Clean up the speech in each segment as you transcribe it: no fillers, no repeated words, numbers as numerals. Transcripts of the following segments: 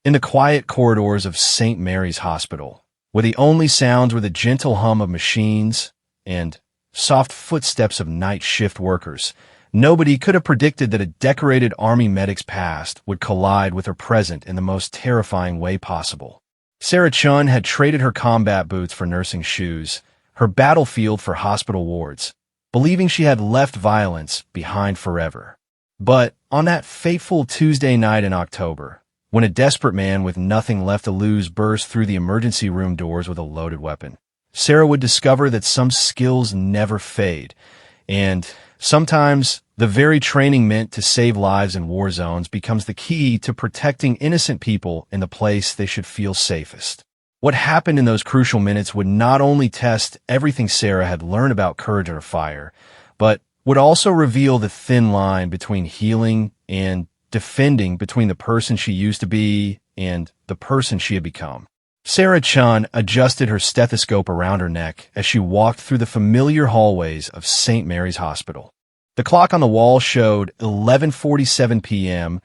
In the quiet corridors of St. Mary's Hospital, where the only sounds were the gentle hum of machines and soft footsteps of night shift workers, nobody could have predicted that a decorated Army medic's past would collide with her present in the most terrifying way possible. Sarah Chun had traded her combat boots for nursing shoes, her battlefield for hospital wards, believing she had left violence behind forever. But on that fateful Tuesday night in October, when a desperate man with nothing left to lose burst through the emergency room doors with a loaded weapon, Sarah would discover that some skills never fade, and sometimes the very training meant to save lives in war zones becomes the key to protecting innocent people in the place they should feel safest. What happened in those crucial minutes would not only test everything Sarah had learned about courage under fire, but would also reveal the thin line between healing and defending, between the person she used to be and the person she had become. Sarah Chun adjusted her stethoscope around her neck as she walked through the familiar hallways of St. Mary's Hospital. The clock on the wall showed 11:47 p.m.,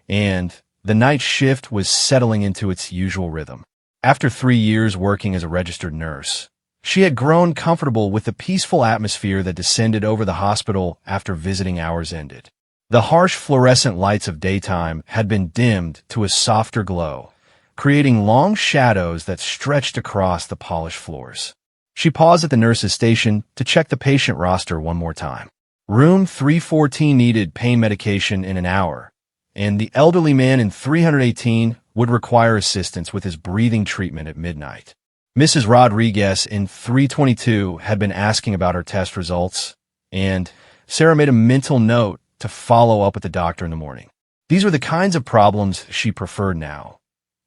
and the night shift was settling into its usual rhythm. After 3 years working as a registered nurse, she had grown comfortable with the peaceful atmosphere that descended over the hospital after visiting hours ended. The harsh fluorescent lights of daytime had been dimmed to a softer glow, creating long shadows that stretched across the polished floors. She paused at the nurse's station to check the patient roster one more time. Room 314 needed pain medication in an hour, and the elderly man in 318 would require assistance with his breathing treatment at midnight. Mrs. Rodriguez in 322 had been asking about her test results, and Sarah made a mental note to follow up with the doctor in the morning. These were the kinds of problems she preferred now,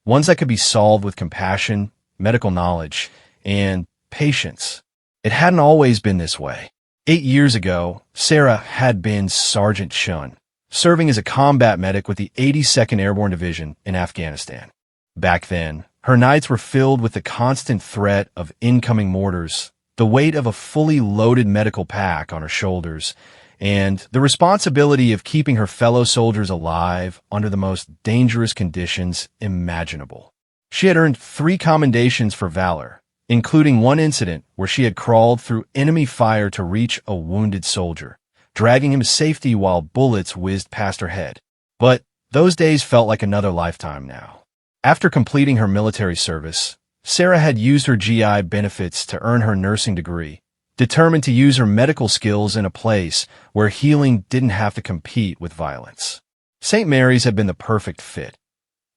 ones that could be solved with compassion, medical knowledge, and patience. It hadn't always been this way. 8 years ago, Sarah had been Sergeant Chun, serving as a combat medic with the 82nd Airborne Division in Afghanistan. Back then, her nights were filled with the constant threat of incoming mortars, the weight of a fully loaded medical pack on her shoulders, and the responsibility of keeping her fellow soldiers alive under the most dangerous conditions imaginable. She had earned 3 commendations for valor, including one incident where she had crawled through enemy fire to reach a wounded soldier, dragging him to safety while bullets whizzed past her head. But those days felt like another lifetime now. After completing her military service, Sarah had used her GI benefits to earn her nursing degree, determined to use her medical skills in a place where healing didn't have to compete with violence. St. Mary's had been the perfect fit,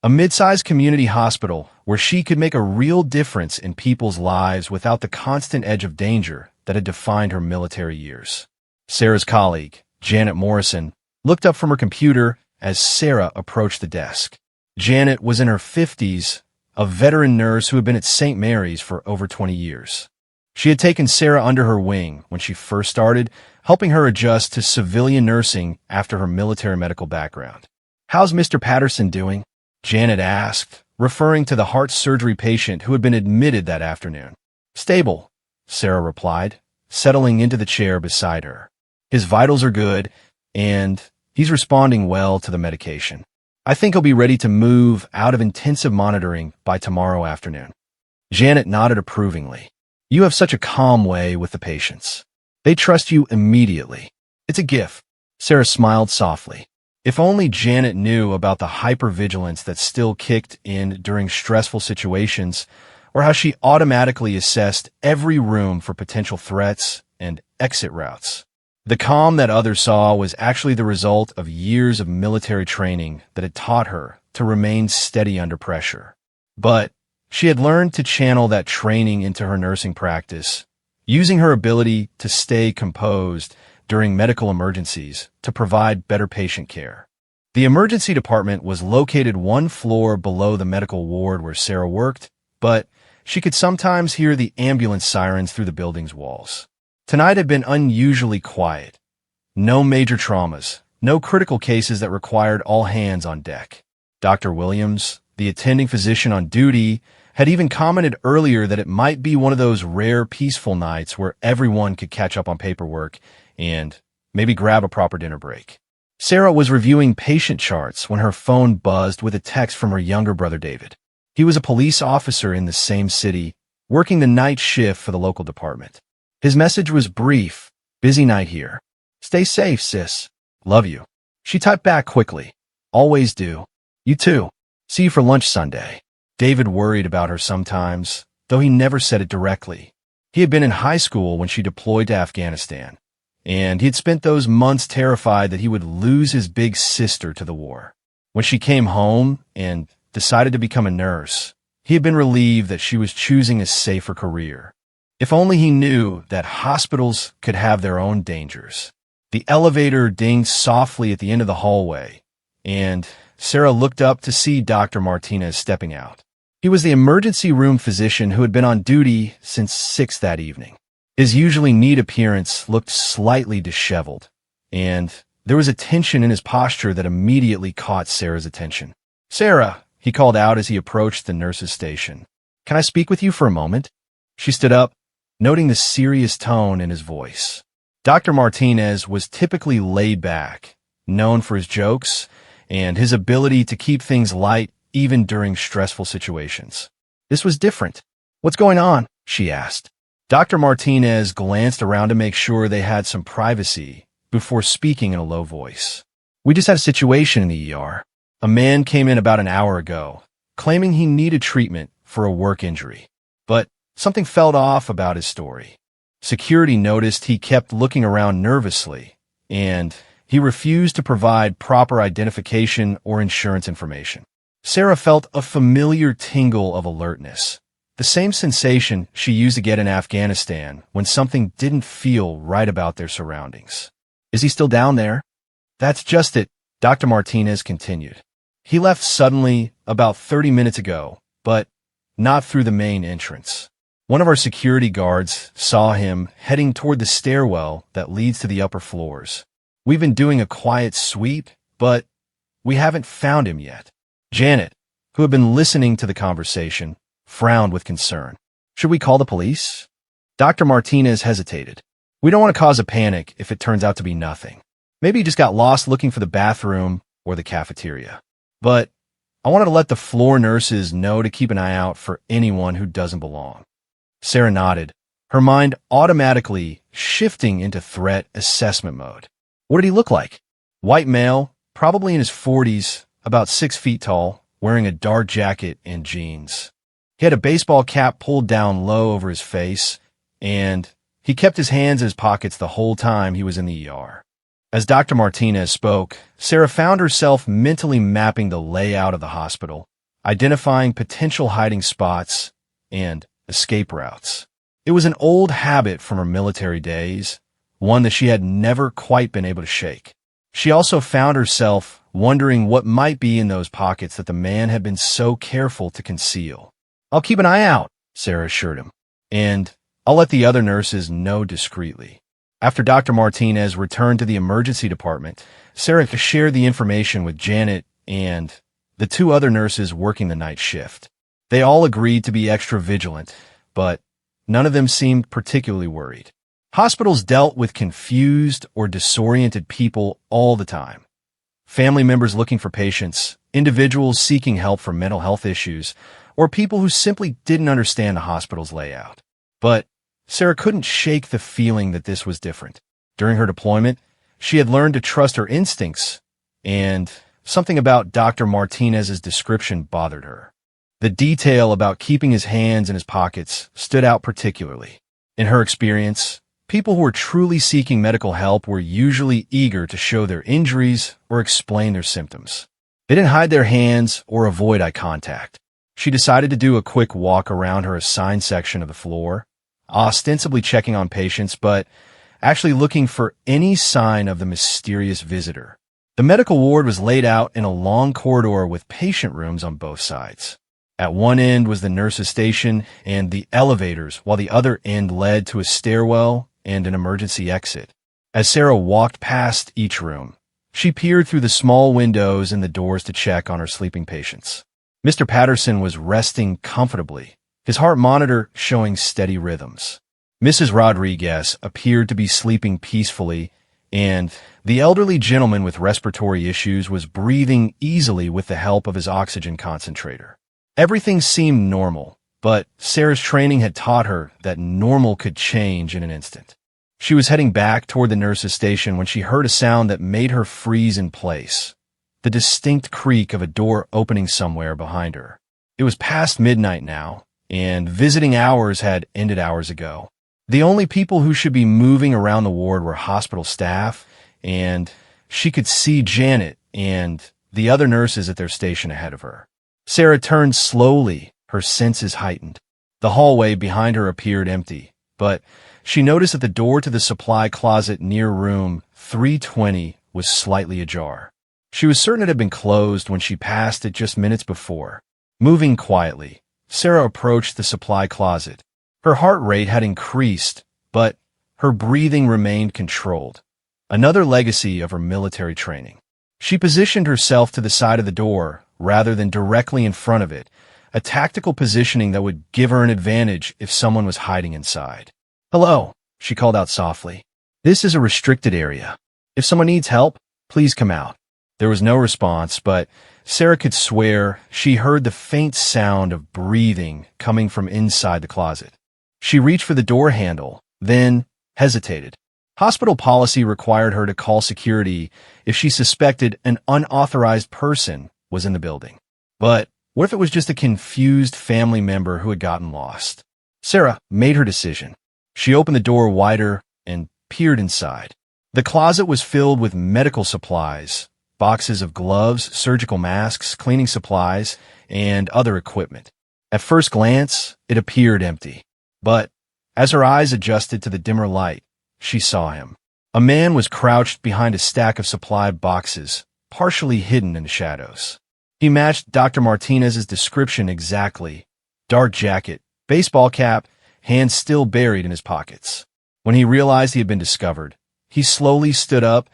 a mid-sized community hospital where she could make a real difference in people's lives without the constant edge of danger that had defined her military years. Sarah's colleague, Janet Morrison, looked up from her computer as Sarah approached the desk. Janet was in her 50s, a veteran nurse who had been at St. Mary's for over 20 years. She had taken Sarah under her wing when she first started, helping her adjust to civilian nursing after her military medical background. "How's Mr. Patterson doing?" Janet asked, referring to the heart surgery patient who had been admitted that afternoon. "Stable," Sarah replied, settling into the chair beside her. "His vitals are good, and he's responding well to the medication. I think he'll be ready to move out of intensive monitoring by tomorrow afternoon." Janet nodded approvingly. "You have such a calm way with the patients. They trust you immediately. It's a gift." Sarah smiled softly. If only Janet knew about the hypervigilance that still kicked in during stressful situations, or how she automatically assessed every room for potential threats and exit routes. The calm that others saw was actually the result of years of military training that had taught her to remain steady under pressure. But she had learned to channel that training into her nursing practice, using her ability to stay composed during medical emergencies to provide better patient care. The emergency department was located 1 floor below the medical ward where Sarah worked, but she could sometimes hear the ambulance sirens through the building's walls. Tonight had been unusually quiet. No major traumas, no critical cases that required all hands on deck. Dr. Williams, the attending physician on duty, had even commented earlier that it might be one of those rare peaceful nights where everyone could catch up on paperwork and maybe grab a proper dinner break. Sarah was reviewing patient charts when her phone buzzed with a text from her younger brother David. He was a police officer in the same city, working the night shift for the local department. His message was brief. Busy night here. Stay safe, sis. Love you. She typed back quickly. Always do. You too. See you for lunch Sunday. David worried about her sometimes, though he never said it directly. He had been in high school when she deployed to Afghanistan, and he had spent those months terrified that he would lose his big sister to the war. When she came home and decided to become a nurse, he had been relieved that she was choosing a safer career. If only he knew that hospitals could have their own dangers. The elevator dinged softly at the end of the hallway, and Sarah looked up to see Dr. Martinez stepping out. He was the emergency room physician who had been on duty since 6 that evening. His usually neat appearance looked slightly disheveled, and there was a tension in his posture that immediately caught Sarah's attention. "Sarah," he called out as he approached the nurse's station. "Can I speak with you for a moment?" She stood up, noting the serious tone in his voice. Dr. Martinez was typically laid back, known for his jokes and his ability to keep things light even during stressful situations. This was different. "What's going on?" she asked. Dr. Martinez glanced around to make sure they had some privacy before speaking in a low voice. "We just had a situation in the ER. A man came in about an hour ago, claiming he needed treatment for a work injury. But something felt off about his story. Security noticed he kept looking around nervously, and he refused to provide proper identification or insurance information." Sarah felt a familiar tingle of alertness, the same sensation she used to get in Afghanistan when something didn't feel right about their surroundings. "Is he still down there?" "That's just it," Dr. Martinez continued. "He left suddenly about 30 minutes ago, but not through the main entrance. One of our security guards saw him heading toward the stairwell that leads to the upper floors. We've been doing a quiet sweep, but we haven't found him yet." Janet, who had been listening to the conversation, frowned with concern. "Should we call the police?" Dr. Martinez hesitated. "We don't want to cause a panic if it turns out to be nothing. Maybe he just got lost looking for the bathroom or the cafeteria. But I wanted to let the floor nurses know to keep an eye out for anyone who doesn't belong." Sarah nodded, her mind automatically shifting into threat assessment mode. What did he look like? White male, probably in his 40s, about 6 feet tall, wearing a dark jacket and jeans. He had a baseball cap pulled down low over his face, and he kept his hands in his pockets the whole time he was in the ER. As Dr. Martinez spoke, Sarah found herself mentally mapping the layout of the hospital, identifying potential hiding spots and escape routes. It was an old habit from her military days, one that she had never quite been able to shake. She also found herself wondering what might be in those pockets that the man had been so careful to conceal. "I'll keep an eye out," Sarah assured him, "and I'll let the other nurses know discreetly." After Dr. Martinez returned to the emergency department, Sarah shared the information with Janet and the 2 other nurses working the night shift. They all agreed to be extra vigilant, but none of them seemed particularly worried. Hospitals dealt with confused or disoriented people all the time. Family members looking for patients, individuals seeking help for mental health issues, or people who simply didn't understand the hospital's layout. But Sarah couldn't shake the feeling that this was different. During her deployment, she had learned to trust her instincts, and something about Dr. Martinez's description bothered her. The detail about keeping his hands in his pockets stood out particularly. In her experience, people who were truly seeking medical help were usually eager to show their injuries or explain their symptoms. They didn't hide their hands or avoid eye contact. She decided to do a quick walk around her assigned section of the floor, ostensibly checking on patients, but actually looking for any sign of the mysterious visitor. The medical ward was laid out in a long corridor with patient rooms on both sides. At one end was the nurse's station and the elevators, while the other end led to a stairwell and an emergency exit. As Sarah walked past each room, she peered through the small windows and the doors to check on her sleeping patients. Mr. Patterson was resting comfortably, his heart monitor showing steady rhythms. Mrs. Rodriguez appeared to be sleeping peacefully and the elderly gentleman with respiratory issues was breathing easily with the help of his oxygen concentrator. Everything seemed normal, but Sarah's training had taught her that normal could change in an instant. She was heading back toward the nurse's station when she heard a sound that made her freeze in place, the distinct creak of a door opening somewhere behind her. It was past midnight now, and visiting hours had ended hours ago. The only people who should be moving around the ward were hospital staff, and she could see Janet and the other nurses at their station ahead of her. Sarah turned slowly, her senses heightened. The hallway behind her appeared empty, but she noticed that the door to the supply closet near room 320 was slightly ajar. She was certain it had been closed when she passed it just minutes before. Moving quietly, Sarah approached the supply closet. Her heart rate had increased, but her breathing remained controlled. Another legacy of her military training. She positioned herself to the side of the door rather than directly in front of it, a tactical positioning that would give her an advantage if someone was hiding inside. "Hello," she called out softly. "This is a restricted area. If someone needs help, please come out." There was no response, but Sarah could swear she heard the faint sound of breathing coming from inside the closet. She reached for the door handle, then hesitated. Hospital policy required her to call security if she suspected an unauthorized person was in the building. But what if it was just a confused family member who had gotten lost? Sarah made her decision. She opened the door wider and peered inside. The closet was filled with medical supplies, boxes of gloves, surgical masks, cleaning supplies, and other equipment. At first glance, it appeared empty. But as her eyes adjusted to the dimmer light, she saw him. A man was crouched behind a stack of supply boxes, partially hidden in the shadows. He matched Dr. Martinez's description exactly. Dark jacket, baseball cap, hands still buried in his pockets. When he realized he had been discovered, he slowly stood up,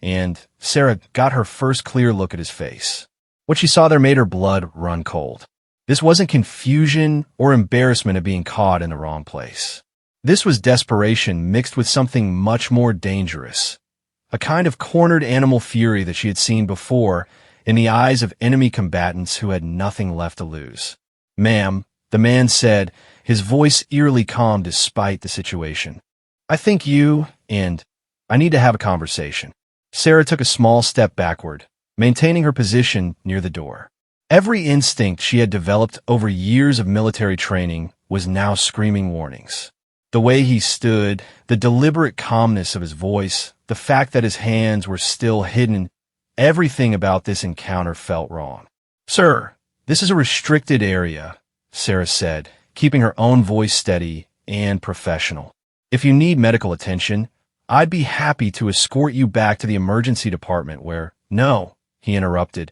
and Sarah got her first clear look at his face. What she saw there made her blood run cold. This wasn't confusion or embarrassment of being caught in the wrong place. This was desperation mixed with something much more dangerous, a kind of cornered animal fury that she had seen before in the eyes of enemy combatants who had nothing left to lose. "Ma'am," the man said, his voice eerily calm despite the situation. "I think you and I need to have a conversation." Sarah took a small step backward, maintaining her position near the door. Every instinct she had developed over years of military training was now screaming warnings. The way he stood, the deliberate calmness of his voice, the fact that his hands were still hidden, everything about this encounter felt wrong. "Sir, this is a restricted area," Sarah said, keeping her own voice steady and professional. "If you need medical attention, I'd be happy to escort you back to the emergency department where—" "No," he interrupted,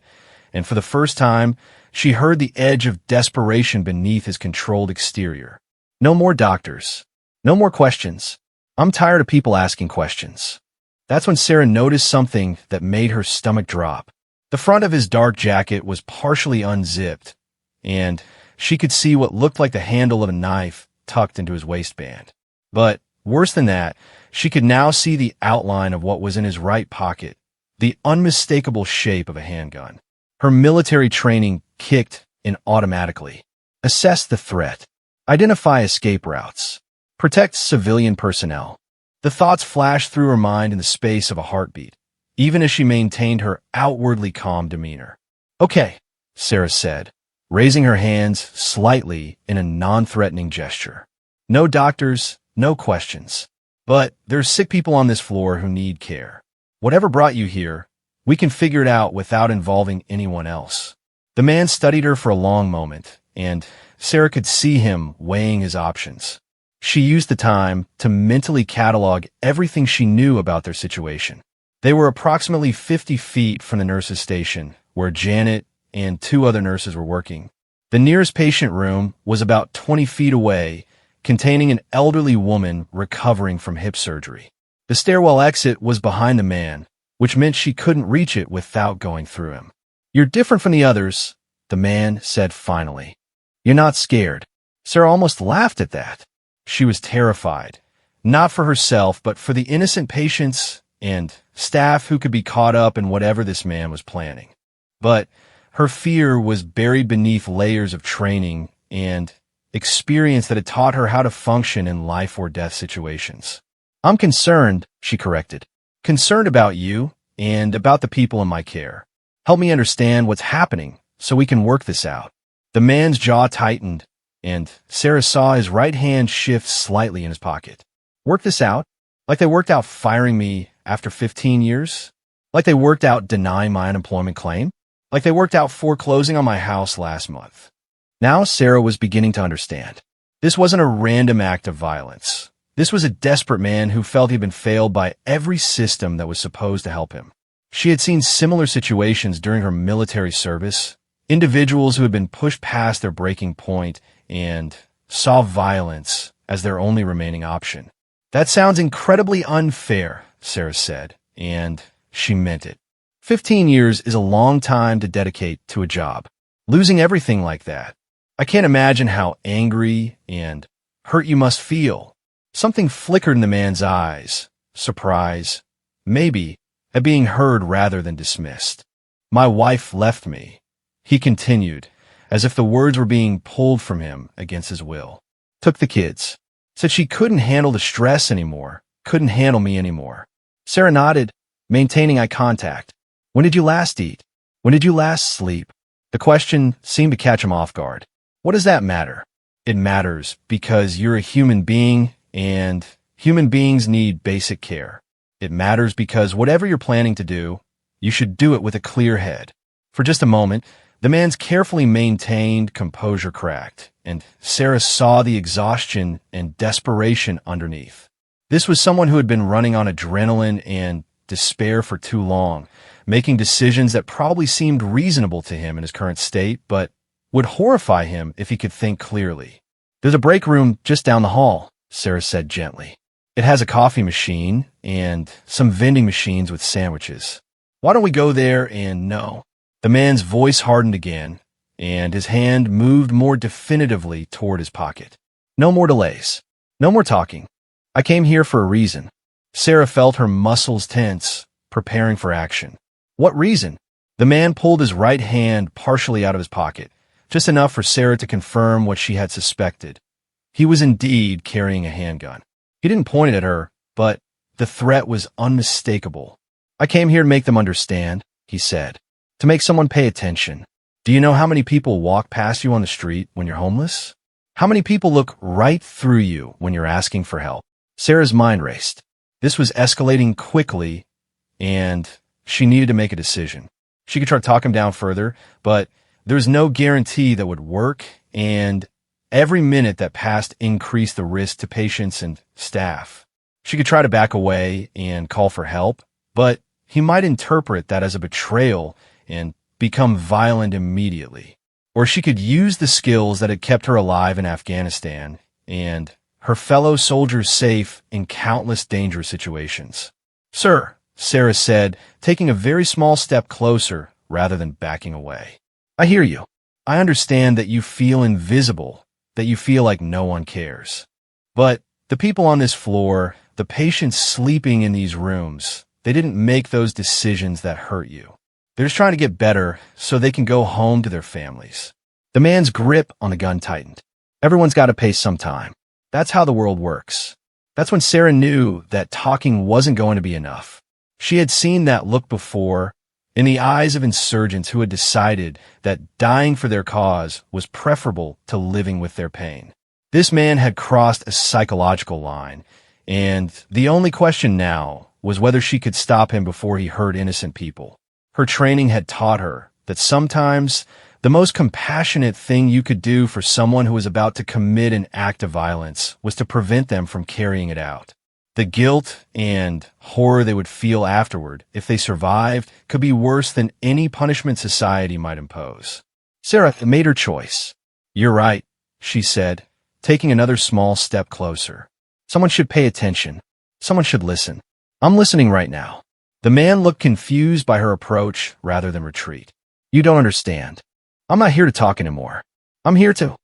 and for the first time, she heard the edge of desperation beneath his controlled exterior. "No more doctors. No more questions. I'm tired of people asking questions." That's when Sarah noticed something that made her stomach drop. The front of his dark jacket was partially unzipped, and she could see what looked like the handle of a knife tucked into his waistband. But worse than that, she could now see the outline of what was in his right pocket, the unmistakable shape of a handgun. Her military training kicked in automatically. Assess the threat. Identify escape routes. Protect civilian personnel. The thoughts flashed through her mind in the space of a heartbeat, even as she maintained her outwardly calm demeanor. "Okay," Sarah said, raising her hands slightly in a non-threatening gesture. "No doctors, no questions. But there's sick people on this floor who need care. Whatever brought you here, we can figure it out without involving anyone else." The man studied her for a long moment, and Sarah could see him weighing his options. She used the time to mentally catalog everything she knew about their situation. They were approximately 50 feet from the nurse's station, where Janet and 2 other nurses were working. The nearest patient room was about 20 feet away, containing an elderly woman recovering from hip surgery. The stairwell exit was behind the man, which meant she couldn't reach it without going through him. "You're different from the others," the man said finally. "You're not scared." Sarah almost laughed at that. She was terrified, not for herself, but for the innocent patients and staff who could be caught up in whatever this man was planning. But her fear was buried beneath layers of training and experience that had taught her how to function in life or death situations. "I'm concerned," she corrected. "Concerned about you and about the people in my care. Help me understand what's happening so we can work this out." The man's jaw tightened, and Sarah saw his right hand shift slightly in his pocket. "Work this out? Like they worked out firing me after 15 years? Like they worked out denying my unemployment claim? Like they worked out foreclosing on my house last month?" Now Sarah was beginning to understand. This wasn't a random act of violence. This was a desperate man who felt he'd been failed by every system that was supposed to help him. She had seen similar situations during her military service, individuals who had been pushed past their breaking point and saw violence as their only remaining option. "That sounds incredibly unfair," Sarah said, and she meant it. 15 years is a long time to dedicate to a job. Losing everything like that. I can't imagine how angry and hurt you must feel. Something flickered in the man's eyes. Surprise, maybe, at being heard rather than dismissed. "My wife left me," he continued, as if the words were being pulled from him against his will. "Took the kids. Said she couldn't handle the stress anymore, couldn't handle me anymore." Sarah nodded, maintaining eye contact. "When did you last eat? When did you last sleep?" The question seemed to catch him off guard. "What does that matter?" "It matters because you're a human being, and human beings need basic care. It matters because whatever you're planning to do, you should do it with a clear head." For just a moment, the man's carefully maintained composure cracked, and Sarah saw the exhaustion and desperation underneath. This was someone who had been running on adrenaline and despair for too long, making decisions that probably seemed reasonable to him in his current state, but would horrify him if he could think clearly. "There's a break room just down the hall," Sarah said gently. "It has a coffee machine and some vending machines with sandwiches. Why don't we go there and no?" The man's voice hardened again, and his hand moved more definitively toward his pocket. "No more delays. No more talking. I came here for a reason." Sarah felt her muscles tense, preparing for action. "What reason?" The man pulled his right hand partially out of his pocket, just enough for Sarah to confirm what she had suspected. He was indeed carrying a handgun. He didn't point it at her, but the threat was unmistakable. "I came here to make them understand," he said. "To make someone pay attention. Do you know how many people walk past you on the street when you're homeless? How many people look right through you when you're asking for help?" Sarah's mind raced. This was escalating quickly, and she needed to make a decision. She could try to talk him down further, but there was no guarantee that would work, and every minute that passed increased the risk to patients and staff. She could try to back away and call for help, but he might interpret that as a betrayal and become violent immediately. Or she could use the skills that had kept her alive in Afghanistan and her fellow soldiers safe in countless dangerous situations. "Sir," Sarah said, taking a very small step closer rather than backing away. "I hear you. I understand that you feel invisible, that you feel like no one cares. But the people on this floor, the patients sleeping in these rooms, they didn't make those decisions that hurt you. They're just trying to get better so they can go home to their families." The man's grip on the gun tightened. Everyone's got to pay some time. That's how the world works. That's when Sarah knew that talking wasn't going to be enough. She had seen that look before in the eyes of insurgents who had decided that dying for their cause was preferable to living with their pain. This man had crossed a psychological line, and the only question now was whether she could stop him before he hurt innocent people. Her training had taught her that sometimes the most compassionate thing you could do for someone who was about to commit an act of violence was to prevent them from carrying it out. The guilt and horror they would feel afterward, if they survived, could be worse than any punishment society might impose. Sarah made her choice. "You're right," she said, taking another small step closer. "Someone should pay attention. Someone should listen. I'm listening right now." The man looked confused by her approach rather than retreat. "You don't understand. I'm not here to talk anymore. I'm here to—"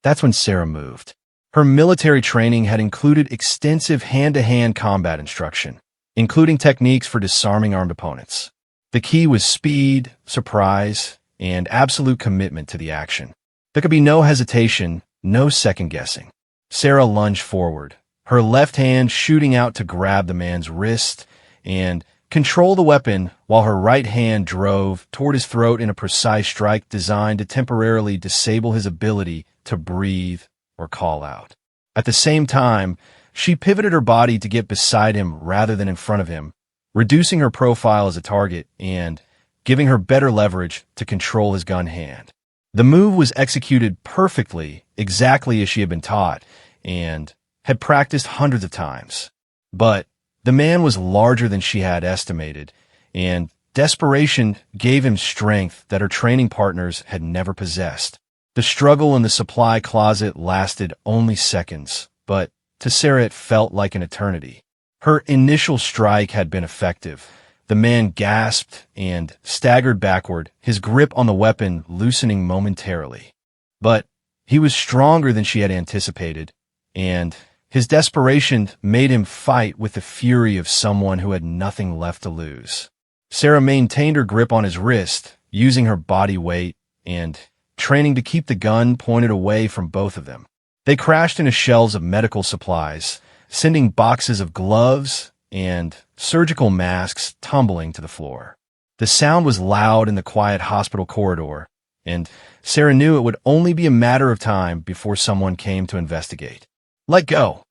That's when Sarah moved. Her military training had included extensive hand-to-hand combat instruction. including techniques for disarming armed opponents. The key was speed, surprise, and absolute commitment to the action. There could be no hesitation, no second-guessing. Sarah lunged forward, her left hand shooting out to grab the man's wrist and control the weapon while her right hand drove toward his throat in a precise strike designed to temporarily disable his ability to breathe or call out. At the same time, she pivoted her body to get beside him rather than in front of him, reducing her profile as a target and giving her better leverage to control his gun hand. The move was executed perfectly, exactly as she had been taught, and had practiced hundreds of times. But the man was larger than she had estimated, and desperation gave him strength that her training partners had never possessed. The struggle in the supply closet lasted only seconds, but to Sarah it felt like an eternity. Her initial strike had been effective. The man gasped and staggered backward, his grip on the weapon loosening momentarily. But he was stronger than she had anticipated, and his desperation made him fight with the fury of someone who had nothing left to lose. Sarah maintained her grip on his wrist, using her body weight and training to keep the gun pointed away from both of them. They crashed into shelves of medical supplies, sending boxes of gloves and surgical masks tumbling to the floor. The sound was loud in the quiet hospital corridor, and Sarah knew it would only be a matter of time before someone came to investigate. "Let go,"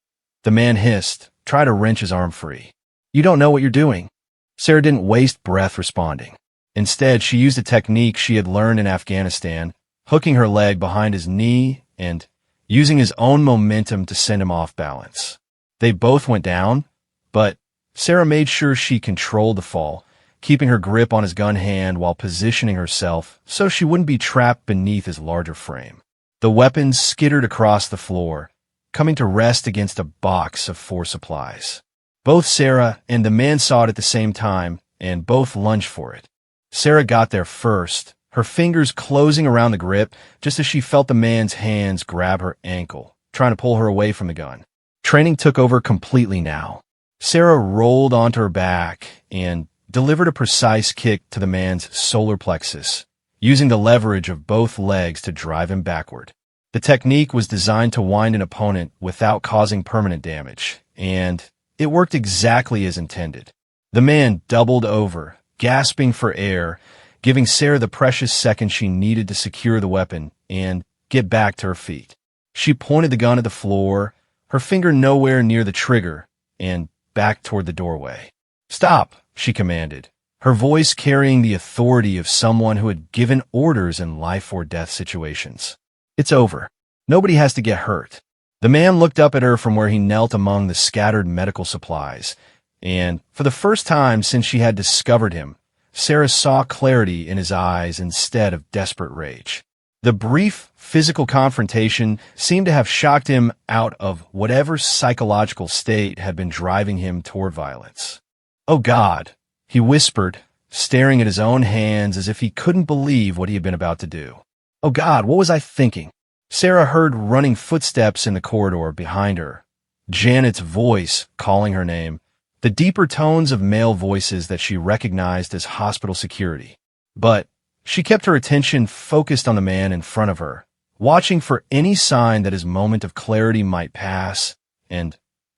the man hissed, trying to wrench his arm free. "You don't know what you're doing." Sarah didn't waste breath responding. Instead, she used a technique she had learned in Afghanistan, hooking her leg behind his knee and using his own momentum to send him off balance. They both went down, but Sarah made sure she controlled the fall, keeping her grip on his gun hand while positioning herself so she wouldn't be trapped beneath his larger frame. The weapon skittered across the floor, coming to rest against a box of 4 supplies. Both Sarah and the man saw it at the same time, and both lunged for it. Sarah got there first, her fingers closing around the grip just as she felt the man's hands grab her ankle, trying to pull her away from the gun. Training took over completely now. Sarah rolled onto her back and delivered a precise kick to the man's solar plexus, using the leverage of both legs to drive him backward. The technique was designed to wind an opponent without causing permanent damage, and it worked exactly as intended. The man doubled over, gasping for air, giving Sarah the precious second she needed to secure the weapon and get back to her feet. She pointed the gun at the floor, her finger nowhere near the trigger, and back toward the doorway. "Stop," she commanded, her voice carrying the authority of someone who had given orders in life-or-death situations. "It's over. Nobody has to get hurt." The man looked up at her from where he knelt among the scattered medical supplies, and for the first time since she had discovered him, Sarah saw clarity in his eyes instead of desperate rage. The brief physical confrontation seemed to have shocked him out of whatever psychological state had been driving him toward violence. "Oh God," he whispered, staring at his own hands as if he couldn't believe what he had been about to do. "Oh God, what was I thinking?" Sarah heard running footsteps in the corridor behind her, Janet's voice calling her name, the deeper tones of male voices that she recognized as hospital security. But she kept her attention focused on the man in front of her, watching for any sign that his moment of clarity might pass and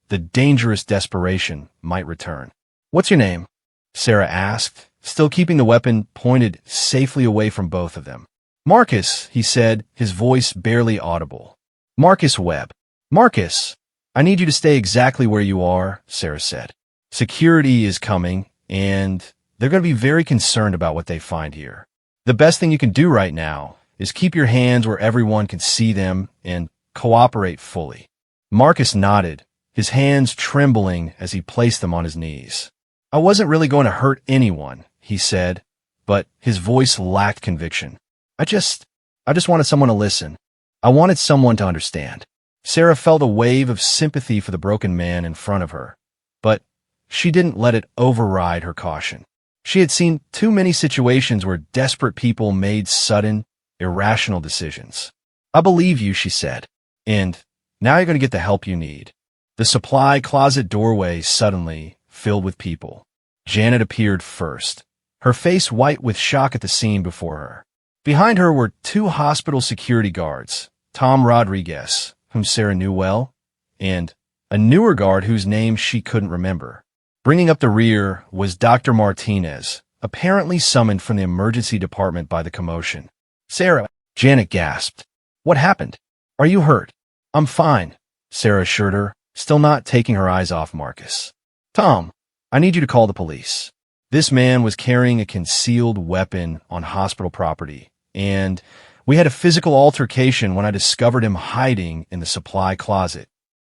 the dangerous desperation might return. "What's your name?" Sarah asked, still keeping the weapon pointed safely away from both of them. "Marcus," he said, his voice barely audible. "Marcus Webb." "Marcus, I need you to stay exactly where you are," Sarah said. "Security is coming, and they're going to be very concerned about what they find here. The best thing you can do right now is keep your hands where everyone can see them and cooperate fully." Marcus nodded, his hands trembling as he placed them on his knees. "I wasn't really going to hurt anyone," he said, but his voice lacked conviction. I just wanted someone to listen. I wanted someone to understand." Sarah felt a wave of sympathy for the broken man in front of her, but she didn't let it override her caution. She had seen too many situations where desperate people made sudden, irrational decisions. "I believe you," she said, "and now you're going to get the help you need." The supply closet doorway suddenly filled with people. Janet appeared first, her face white with shock at the scene before her. Behind her were two hospital security guards, Tom Rodriguez, whom Sarah knew well, and a newer guard whose name she couldn't remember. Bringing up the rear was Dr. Martinez, apparently summoned from the emergency department by the commotion. "Sarah," Janet gasped. "What happened? Are you hurt?" "I'm fine," Sarah assured her, still not taking her eyes off Marcus. "Tom, I need you to call the police." This man was carrying a concealed weapon on hospital property, and we had a physical altercation when I discovered him hiding in the supply closet.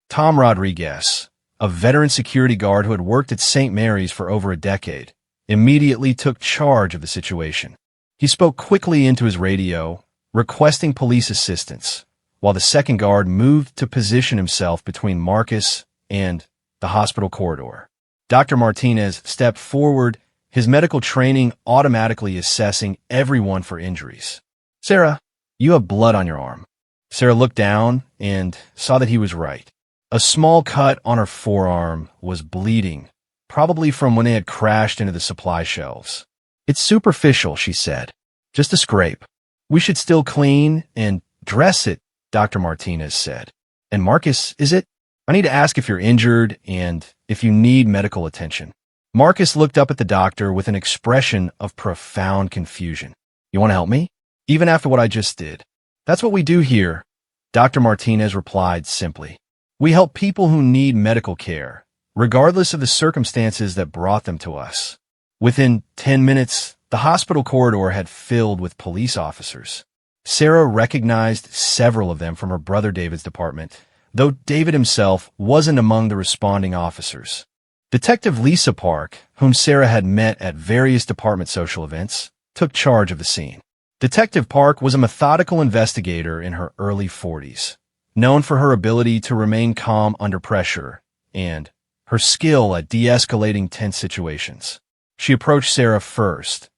Tom Rodriguez, a veteran security guard who had worked at St. Mary's for over a decade, immediately took charge of the situation. He spoke quickly into his radio, requesting police assistance, while the second guard moved to position himself between Marcus and the hospital corridor. Dr. Martinez stepped forward, his medical training automatically assessing everyone for injuries. "Sarah, you have blood on your arm." Sarah looked down and saw that he was right. A small cut on her forearm was bleeding, probably from when they had crashed into the supply shelves. "It's superficial," she said. "Just a scrape. We should still clean and dress it," Dr. Martinez said. "And Marcus, is it? I need to ask if you're injured and if you need medical attention." Marcus looked up at the doctor with an expression of profound confusion. "You want to help me? Even after what I just did?" "That's what we do here," Dr. Martinez replied simply. "We help people who need medical care, regardless of the circumstances that brought them to us." Within 10 minutes, the hospital corridor had filled with police officers. Sarah recognized several of them from her brother David's department, though David himself wasn't among the responding officers. Detective Lisa Park, whom Sarah had met at various department social events, took charge of the scene. Detective Park was a methodical investigator in her early 40s, known for her ability to remain calm under pressure and her skill at de-escalating tense situations. She approached Sarah first,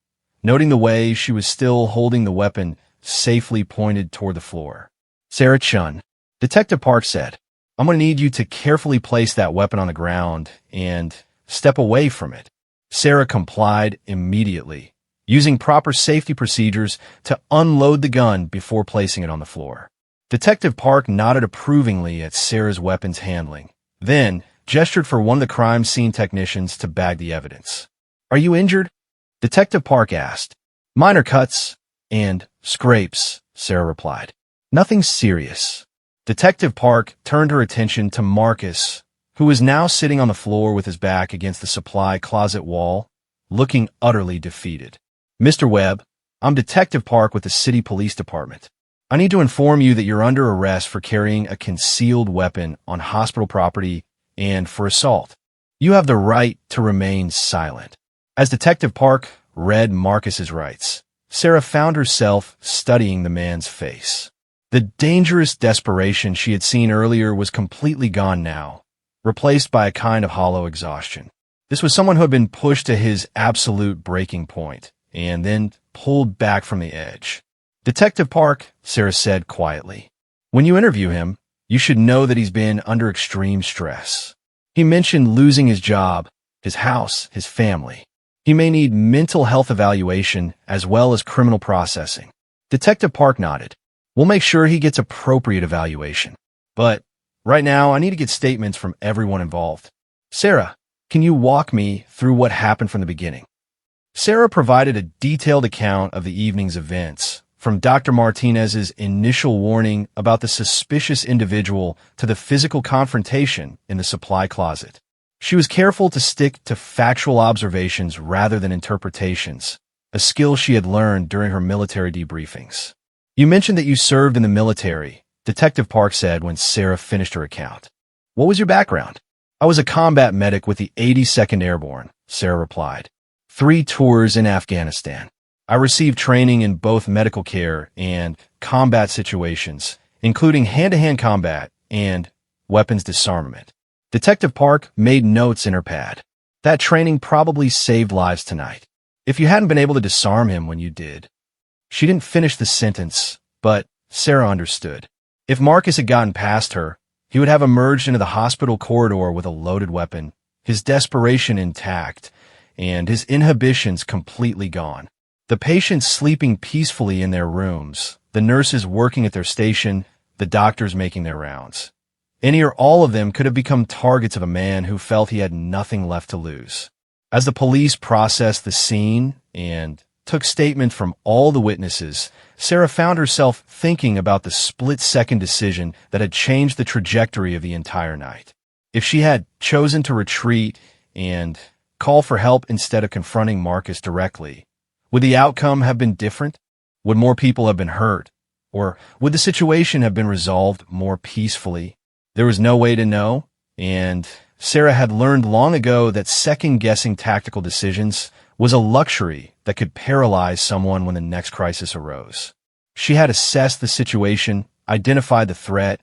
noting the way she was still holding the weapon safely pointed toward the floor. "Sarah Chun," Detective Park said, "I'm going to need you to carefully place that weapon on the ground and step away from it." Sarah complied immediately, using proper safety procedures to unload the gun before placing it on the floor. Detective Park nodded approvingly at Sarah's weapons handling, then gestured for one of the crime scene technicians to bag the evidence. "Are you injured?" Detective Park asked. "Minor cuts and scrapes," Sarah replied. "Nothing serious." Detective Park turned her attention to Marcus, who was now sitting on the floor with his back against the supply closet wall, looking utterly defeated. "Mr. Webb, I'm Detective Park with the City Police Department. I need to inform you that you're under arrest for carrying a concealed weapon on hospital property and for assault. You have the right to remain silent." As Detective Park read Marcus's rights, Sarah found herself studying the man's face. The dangerous desperation she had seen earlier was completely gone now, replaced by a kind of hollow exhaustion. This was someone who had been pushed to his absolute breaking point and then pulled back from the edge. "Detective Park," Sarah said quietly, "when you interview him, you should know that he's been under extreme stress. He mentioned losing his job, his house, his family. He may need mental health evaluation as well as criminal processing." Detective Park nodded. "We'll make sure he gets appropriate evaluation. But right now, I need to get statements from everyone involved. Sarah, can you walk me through what happened from the beginning?" Sarah provided a detailed account of the evening's events, from Dr. Martinez's initial warning about the suspicious individual to the physical confrontation in the supply closet. She was careful to stick to factual observations rather than interpretations, a skill she had learned during her military debriefings. "You mentioned that you served in the military," Detective Park said when Sarah finished her account. "What was your background?" "I was a combat medic with the 82nd Airborne," Sarah replied. 3 tours in Afghanistan. I received training in both medical care and combat situations, including hand-to-hand combat and weapons disarmament." Detective Park made notes in her pad. "That training probably saved lives tonight. If you hadn't been able to disarm him when you did." She didn't finish the sentence, but Sarah understood. If Marcus had gotten past her, he would have emerged into the hospital corridor with a loaded weapon his desperation intact, and his inhibitions completely gone. The patients sleeping peacefully in their rooms, the nurses working at their station, the doctors making their rounds. Any or all of them could have become targets of a man who felt he had nothing left to lose. As the police processed the scene and took statement from all the witnesses, Sarah found herself thinking about the split-second decision that had changed the trajectory of the entire night. If she had chosen to retreat and call for help instead of confronting Marcus directly, would the outcome have been different? Would more people have been hurt? Or would the situation have been resolved more peacefully? There was no way to know, and Sarah had learned long ago that second-guessing tactical decisions was a luxury that could paralyze someone when the next crisis arose. She had assessed the situation, identified the threat,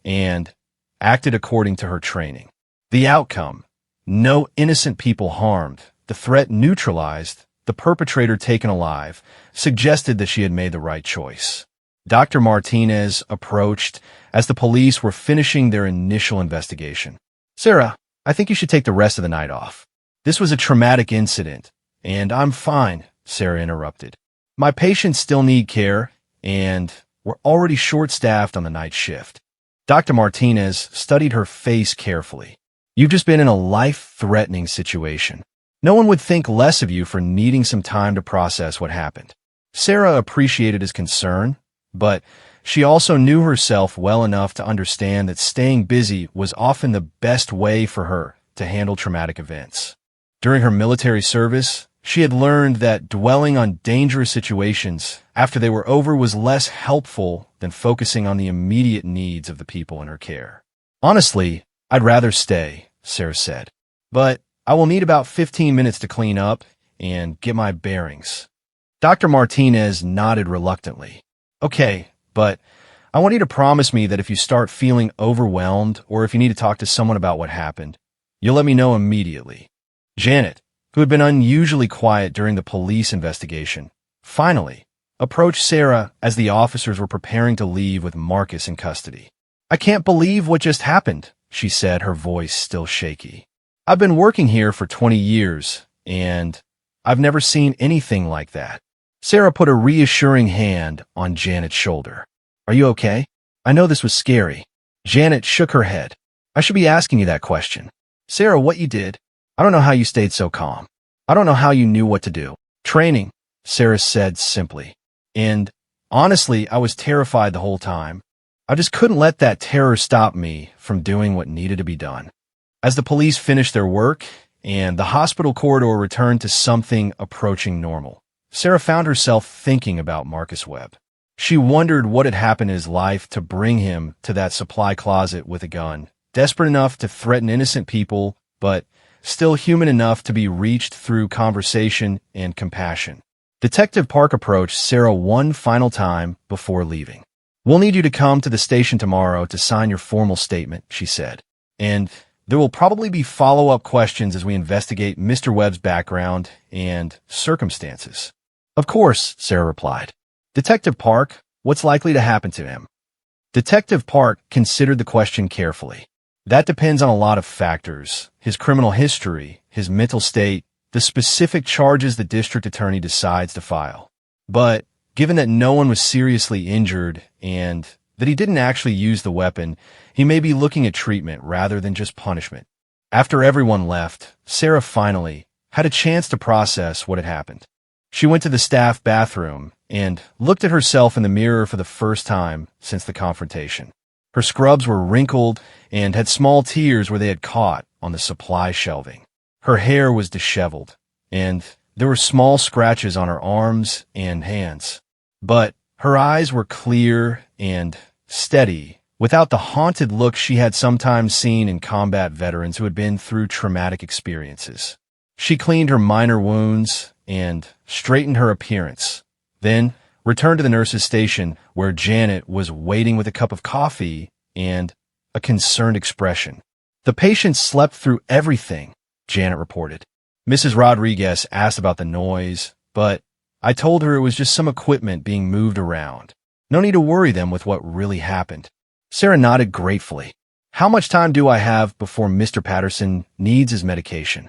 and acted according to her training. The outcome: no innocent people harmed, the threat neutralized, the perpetrator taken alive, suggested that she had made the right choice. Dr. Martinez approached as the police were finishing their initial investigation. "Sarah, I think you should take the rest of the night off. This was a traumatic incident." "And I'm fine," Sarah interrupted. "My patients still need care, and we're already short-staffed on the night shift." Dr. Martinez studied her face carefully. "You've just been in a life-threatening situation. No one would think less of you for needing some time to process what happened." Sarah appreciated his concern, but she also knew herself well enough to understand that staying busy was often the best way for her to handle traumatic events. During her military service, she had learned that dwelling on dangerous situations after they were over was less helpful than focusing on the immediate needs of the people in her care. "Honestly, I'd rather stay," Sarah said. "But I will need about 15 minutes to clean up and get my bearings." Dr. Martinez nodded reluctantly. "Okay, but I want you to promise me that if you start feeling overwhelmed or if you need to talk to someone about what happened, you'll let me know immediately." Janet, who had been unusually quiet during the police investigation, finally approached Sarah as the officers were preparing to leave with Marcus in custody. "I can't believe what just happened," she said, her voice still shaky. "I've been working here for 20 years, and I've never seen anything like that." Sarah put a reassuring hand on Janet's shoulder. "Are you okay? I know this was scary." Janet shook her head. "I should be asking you that question. Sarah, what you did, I don't know how you stayed so calm. I don't know how you knew what to do." "Training," Sarah said simply. "And honestly, I was terrified the whole time. I just couldn't let that terror stop me from doing what needed to be done." As the police finished their work and the hospital corridor returned to something approaching normal, Sarah found herself thinking about Marcus Webb. She wondered what had happened in his life to bring him to that supply closet with a gun, desperate enough to threaten innocent people, but still human enough to be reached through conversation and compassion. Detective Park approached Sarah one final time before leaving. "We'll need you to come to the station tomorrow to sign your formal statement," she said. "And there will probably be follow-up questions as we investigate Mr. Webb's background and circumstances." "Of course," Sarah replied. "Detective Park, what's likely to happen to him?" Detective Park considered the question carefully. "That depends on a lot of factors: his criminal history, his mental state, the specific charges the district attorney decides to file. But given that no one was seriously injured and that he didn't actually use the weapon, he may be looking at treatment rather than just punishment." After everyone left, Sarah finally had a chance to process what had happened. She went to the staff bathroom and looked at herself in the mirror for the first time since the confrontation. Her scrubs were wrinkled and had small tears where they had caught on the supply shelving. Her hair was disheveled, and there were small scratches on her arms and hands. But her eyes were clear and steady, without the haunted look she had sometimes seen in combat veterans who had been through traumatic experiences. She cleaned her minor wounds and straightened her appearance, then returned to the nurse's station where Janet was waiting with a cup of coffee and a concerned expression. "The patient slept through everything," Janet reported. "Mrs. Rodriguez asked about the noise, but I told her it was just some equipment being moved around. No need to worry them with what really happened." Sarah nodded gratefully. How much time do I have before Mr. Patterson needs his medication?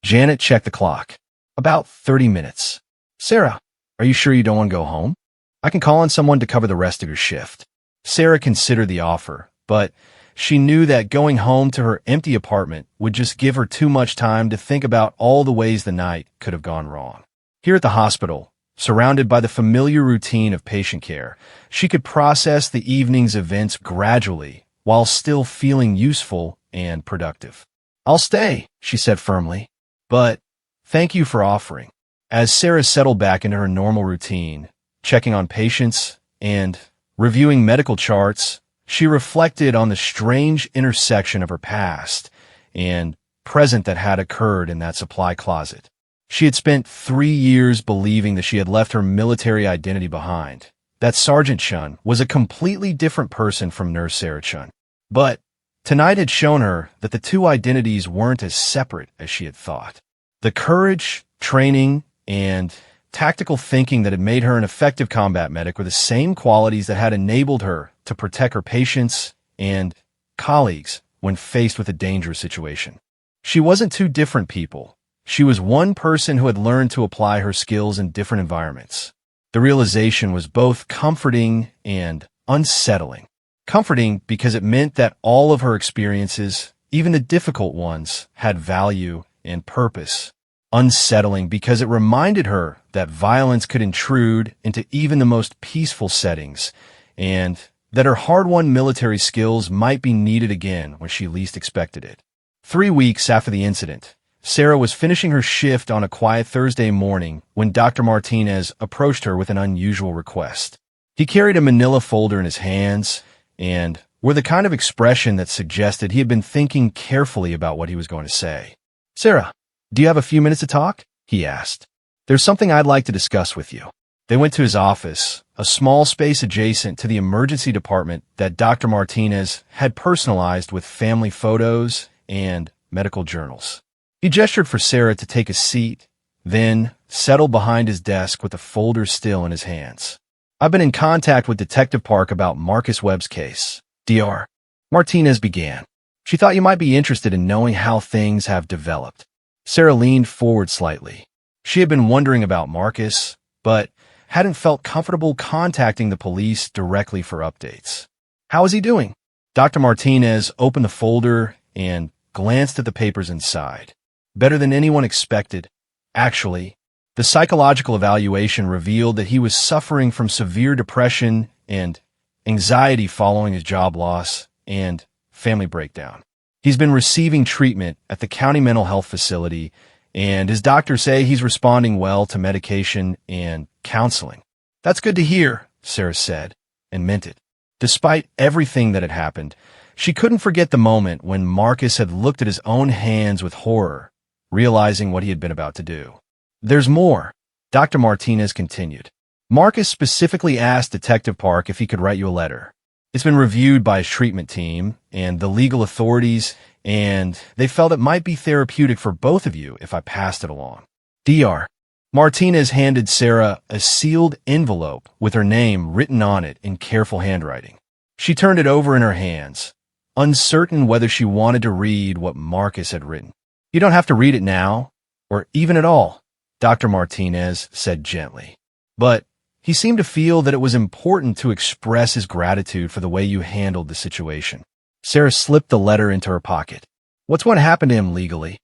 Janet checked the clock. About 30 minutes. Sarah, are you sure you don't want to go home? I can call on someone to cover the rest of your shift. Sarah considered the offer, but she knew that going home to her empty apartment would just give her too much time to think about all the ways the night could have gone wrong. Here at the hospital, surrounded by the familiar routine of patient care, she could process the evening's events gradually while still feeling useful and productive. I'll stay, she said firmly, but thank you for offering. As Sarah settled back into her normal routine, checking on patients and reviewing medical charts, she reflected on the strange intersection of her past and present that had occurred in that supply closet. She had spent 3 years believing that she had left her military identity behind, that Sergeant Chun was a completely different person from Nurse Sarah Chun. But tonight had shown her that the two identities weren't as separate as she had thought. The courage, training, and tactical thinking that had made her an effective combat medic were the same qualities that had enabled her to protect her patients and colleagues when faced with a dangerous situation. She wasn't two different people. She was one person who had learned to apply her skills in different environments. The realization was both comforting and unsettling. Comforting because it meant that all of her experiences, even the difficult ones, had value and purpose. Unsettling because it reminded her that violence could intrude into even the most peaceful settings, and that her hard-won military skills might be needed again when she least expected it. 3 weeks after the incident, Sarah was finishing her shift on a quiet Thursday morning when Dr. Martinez approached her with an unusual request. He carried a manila folder in his hands and with a kind of expression that suggested he had been thinking carefully about what he was going to say. Sarah, do you have a few minutes to talk? He asked. There's something I'd like to discuss with you. They went to his office, a small space adjacent to the emergency department that Dr. Martinez had personalized with family photos and medical journals. He gestured for Sarah to take a seat, then settled behind his desk with the folder still in his hands. I've been in contact with Detective Park about Marcus Webb's case. Dr. Martinez began. She thought you might be interested in knowing how things have developed. Sarah leaned forward slightly. She had been wondering about Marcus, but hadn't felt comfortable contacting the police directly for updates. How is he doing? Dr. Martinez opened the folder and glanced at the papers inside. Better than anyone expected. Actually, the psychological evaluation revealed that he was suffering from severe depression and anxiety following his job loss and family breakdown. He's been receiving treatment at the county mental health facility, and his doctors say he's responding well to medication and counseling. That's good to hear, Sarah said, and meant it. Despite everything that had happened, she couldn't forget the moment when Marcus had looked at his own hands with horror, realizing what he had been about to do. There's more, Dr. Martinez continued. Marcus specifically asked Detective Park if he could write you a letter. It's been reviewed by his treatment team and the legal authorities, and they felt it might be therapeutic for both of you if I passed it along. Dr. Martinez handed Sarah a sealed envelope with her name written on it in careful handwriting. She turned it over in her hands, uncertain whether she wanted to read what Marcus had written. You don't have to read it now, or even at all, Dr. Martinez said gently. But he seemed to feel that it was important to express his gratitude for the way you handled the situation. Sarah slipped the letter into her pocket. What's going to happen to him legally?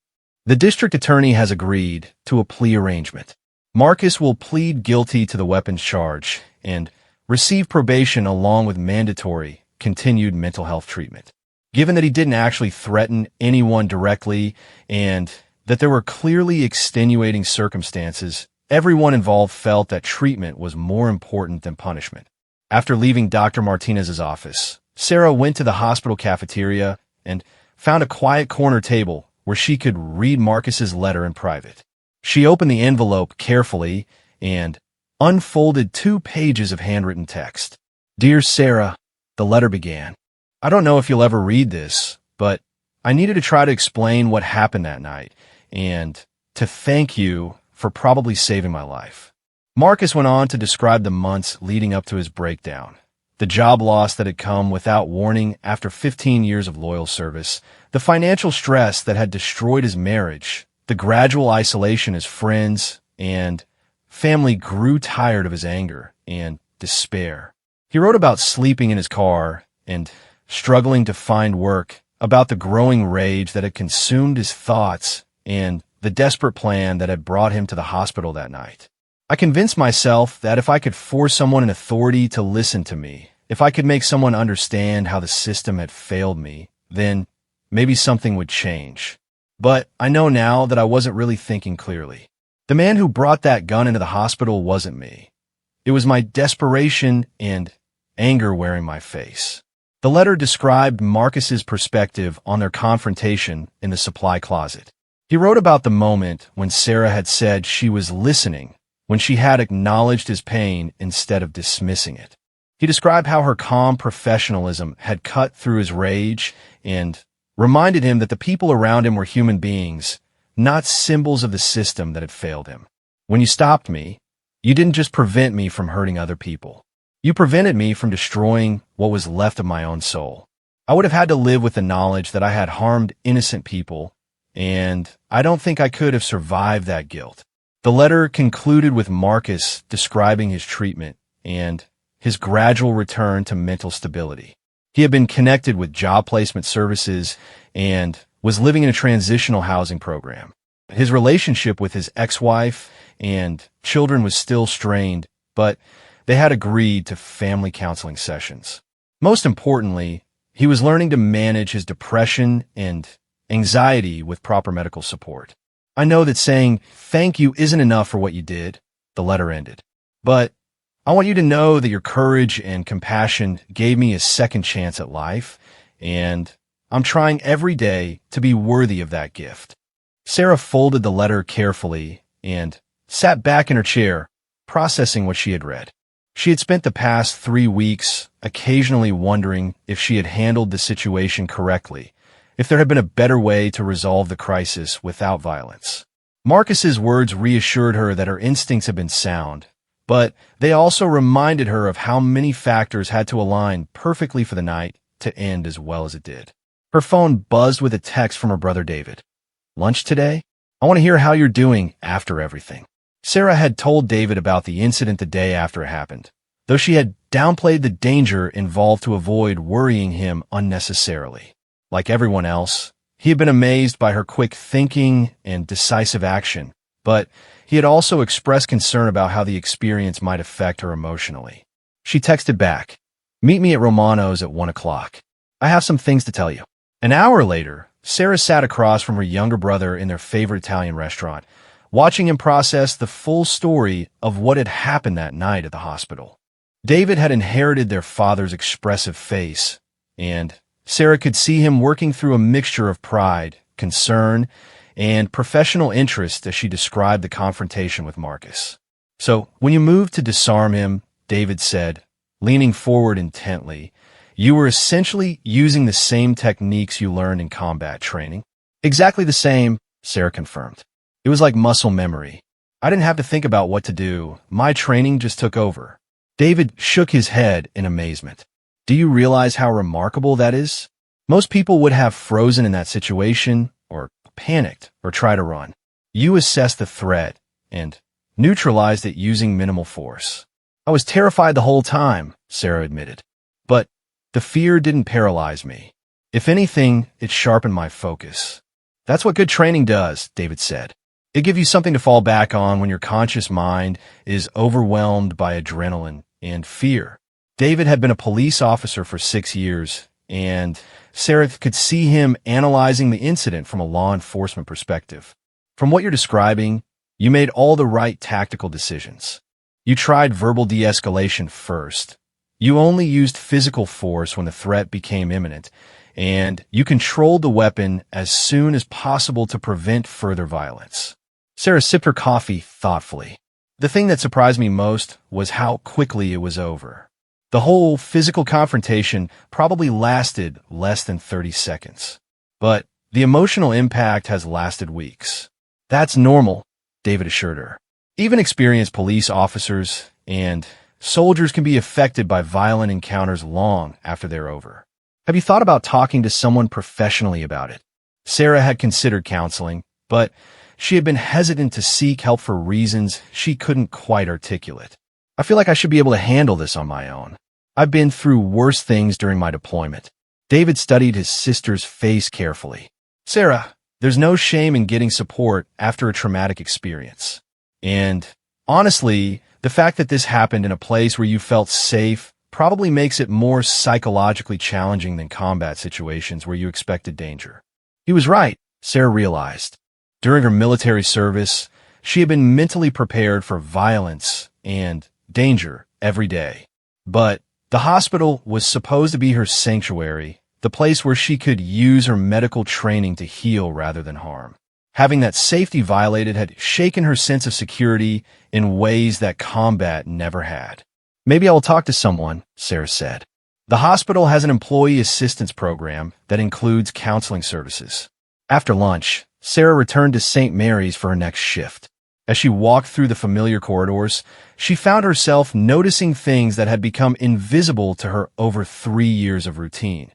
The district attorney has agreed to a plea arrangement. Marcus will plead guilty to the weapons charge and receive probation along with mandatory continued mental health treatment. Given that he didn't actually threaten anyone directly and that there were clearly extenuating circumstances, everyone involved felt that treatment was more important than punishment. After leaving Dr. Martinez's office, Sarah went to the hospital cafeteria and found a quiet corner table where she could read Marcus's letter in private. She opened the envelope carefully and unfolded 2 pages of handwritten text. Dear Sarah, the letter began. I don't know if you'll ever read this, but I needed to try to explain what happened that night and to thank you for probably saving my life. Marcus went on to describe the months leading up to his breakdown, The job loss that had come without warning after 15 years of loyal service, the financial stress that had destroyed his marriage, the gradual isolation as friends and family grew tired of his anger and despair. He wrote about sleeping in his car and struggling to find work, about the growing rage that had consumed his thoughts and the desperate plan that had brought him to the hospital that night. I convinced myself that if I could force someone in authority to listen to me, if I could make someone understand how the system had failed me, then maybe something would change. But I know now that I wasn't really thinking clearly. The man who brought that gun into the hospital wasn't me. It was my desperation and anger wearing my face. The letter described Marcus's perspective on their confrontation in the supply closet. He wrote about the moment when Sarah had said she was listening, when she had acknowledged his pain instead of dismissing it. He described how her calm professionalism had cut through his rage and reminded him that the people around him were human beings, not symbols of the system that had failed him. When you stopped me, you didn't just prevent me from hurting other people. You prevented me from destroying what was left of my own soul. I would have had to live with the knowledge that I had harmed innocent people, and I don't think I could have survived that guilt. The letter concluded with Marcus describing his treatment and his gradual return to mental stability. He had been connected with job placement services and was living in a transitional housing program. His relationship with his ex-wife and children was still strained, but they had agreed to family counseling sessions. Most importantly, he was learning to manage his depression and anxiety with proper medical support. I know that saying thank you isn't enough for what you did, the letter ended. But I want you to know that your courage and compassion gave me a second chance at life, and I'm trying every day to be worthy of that gift. Sarah folded the letter carefully and sat back in her chair, processing what she had read. She had spent the past 3 weeks occasionally wondering if she had handled the situation correctly, if there had been a better way to resolve the crisis without violence. Marcus's words reassured her that her instincts had been sound, but they also reminded her of how many factors had to align perfectly for the night to end as well as it did. Her phone buzzed with a text from her brother David. "Lunch today? I want to hear how you're doing after everything." Sarah had told David about the incident the day after it happened, though she had downplayed the danger involved to avoid worrying him unnecessarily. Like everyone else, he had been amazed by her quick thinking and decisive action, but he had also expressed concern about how the experience might affect her emotionally. She texted back, "Meet me at Romano's at 1 o'clock. I have some things to tell you." An hour later, Sarah sat across from her younger brother in their favorite Italian restaurant, watching him process the full story of what had happened that night at the hospital. David had inherited their father's expressive face, and Sarah could see him working through a mixture of pride, concern, and professional interest as she described the confrontation with Marcus. "So, when you moved to disarm him," David said, leaning forward intently, "you were essentially using the same techniques you learned in combat training?" "Exactly the same," Sarah confirmed. "It was like muscle memory. I didn't have to think about what to do. My training just took over." David shook his head in amazement. "Do you realize how remarkable that is? Most people would have frozen in that situation, or panicked, or tried to run. You assessed the threat and neutralized it using minimal force." "I was terrified the whole time," Sarah admitted. "But the fear didn't paralyze me. If anything, it sharpened my focus." "That's what good training does," David said. "It gives you something to fall back on when your conscious mind is overwhelmed by adrenaline and fear." David had been a police officer for 6 years, and Sarah could see him analyzing the incident from a law enforcement perspective. "From what you're describing, you made all the right tactical decisions. You tried verbal de-escalation first. You only used physical force when the threat became imminent, and you controlled the weapon as soon as possible to prevent further violence." Sarah sipped her coffee thoughtfully. "The thing that surprised me most was how quickly it was over. The whole physical confrontation probably lasted less than 30 seconds. But the emotional impact has lasted weeks." "That's normal," David assured her. "Even experienced police officers and soldiers can be affected by violent encounters long after they're over. Have you thought about talking to someone professionally about it? Sarah had considered counseling, but she had been hesitant to seek help for reasons she couldn't quite articulate. I feel like I should be able to handle this on my own. I've been through worse things during my deployment. David studied his sister's face carefully. Sarah, there's no shame in getting support after a traumatic experience. And honestly, the fact that this happened in a place where you felt safe probably makes it more psychologically challenging than combat situations where you expected danger. He was right, Sarah realized. During her military service, she had been mentally prepared for violence and danger every day. But the hospital was supposed to be her sanctuary, the place where she could use her medical training to heal rather than harm. Having that safety violated had shaken her sense of security in ways that combat never had. Maybe I will talk to someone, Sarah said. The hospital has an employee assistance program that includes counseling services. After lunch, Sarah returned to St. Mary's for her next shift. As she walked through the familiar corridors, she found herself noticing things that had become invisible to her over 3 years of routine.